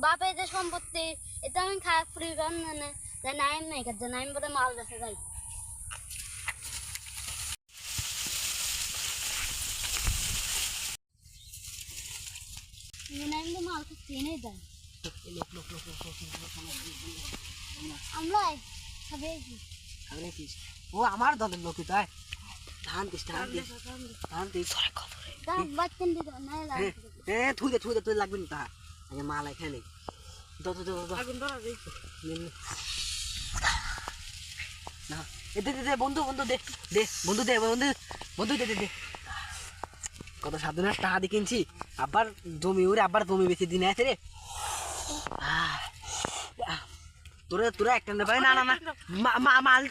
বাপে যে সম্পত্তি এটা আমি খারাপ পরিবার না নাইম নাই কাজ নাইম বলে মাল বেচে যাই নাইম তো মাল তো কিনে দেয় লোক আমরা খাবে কি ও আমার দলের লোক তাই ধান দিস গাছ বাচ্চা দিতে না থুই দে তুই লাগবে না তা আগে মাল এখানে আগুন ধরা দে না দে বন্ধু দে কত সাধনা টাকা দিয়ে কিনছি আবার জমি উড়ে আবার জমি বেশি দিনে আছে রে তোরা একটা নেবে না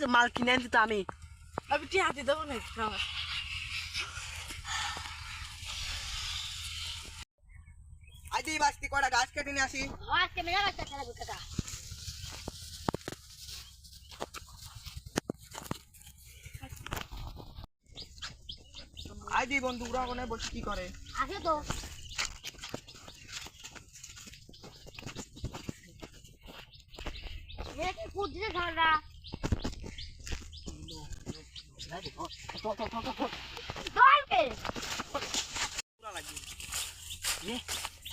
মাল কিনে আনছি তো আমি টিয়া দিয়ে দেবো না আজ এই বাসটি কটা গাছ কেটে নিয়ে আসি আজকে মেলা বাচ্চা খেলা কাকা আজ এই বন্ধুরা ওখানে বসে কি করে আসে তো দেখি কুদরে ধরা দরকে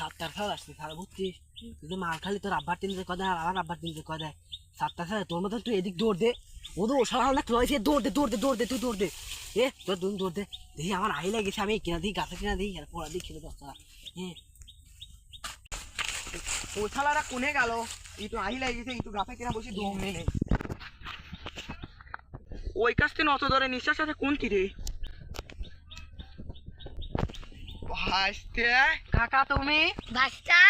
সাতটার খেলা আসছে সারা বুঝছিস তুই মাল খালি তোর আব্বার টিনতে কথা আমার আব্বার টিনতে কথা সাতটার খেলা তোর মতো তুই এদিক দৌড় দে ও তো ওষা অনেক রয়েছে দৌড় দে তুই দৌড় দে তোর দুন দৌড় দে দেখি আমার আই লাগেছে আমি কিনা দিই গাছে কিনা দিই পড়া দিই খেলে দশটা ও শালারা কোনে গেল একটু আহি লাগিয়েছে একটু গাছে কিনা বসে দম নেই ওই কাছ থেকে অত ধরে নিঃশ্বাস আছে কোন কি রে হাসতে কাকা তুমি বাচ্চা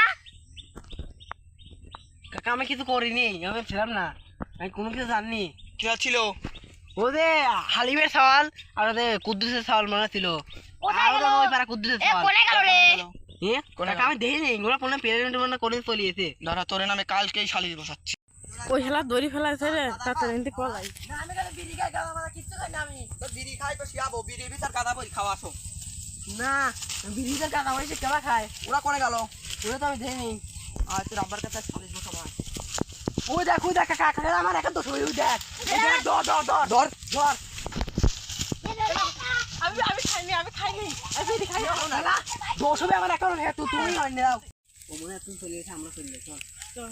কাকা আমি কিছু করিনি আমি ছিলাম না আমি কোনো কিছু জানিনি কি ছিল ও যে হালিমের সওয়াল আর ওদের কুদ্দুসের সওয়াল মনে ছিল আর ওই পাড়া কুদ্দুসের সওয়াল কোনে গেল রে কাকা আমি দেখিনি ওরা কোনো পেরেন্ট মনে করে চলিয়েছে দাঁড়া তোরে নামে কালকেই শালিশ বসাচ্ছি ওই খেলা দড়ি ফেলাছে রে তাড়াতাড়ি নিতে কলাই বিড়ি খাই তো শিয়াবো বিড়ি বিচার কাদা বই খাওয়া আসো না বিড়িদের কাকা হয়েছে কেবা খায় ওরা কোনে গেল ওরা তো আমি দেখিনি আর তোর আব্বার কাছে শালিশ বসাবো ওই দেখ কাকা কাকা আমার একটা দোষ ওই দেখ ধর আমি খাইনি আমি বিড়ি খাই দোষ হবে আমার একটা তুমি দাও ও মনে হয় তুমি চলে গেছে আমরা চলে চল চল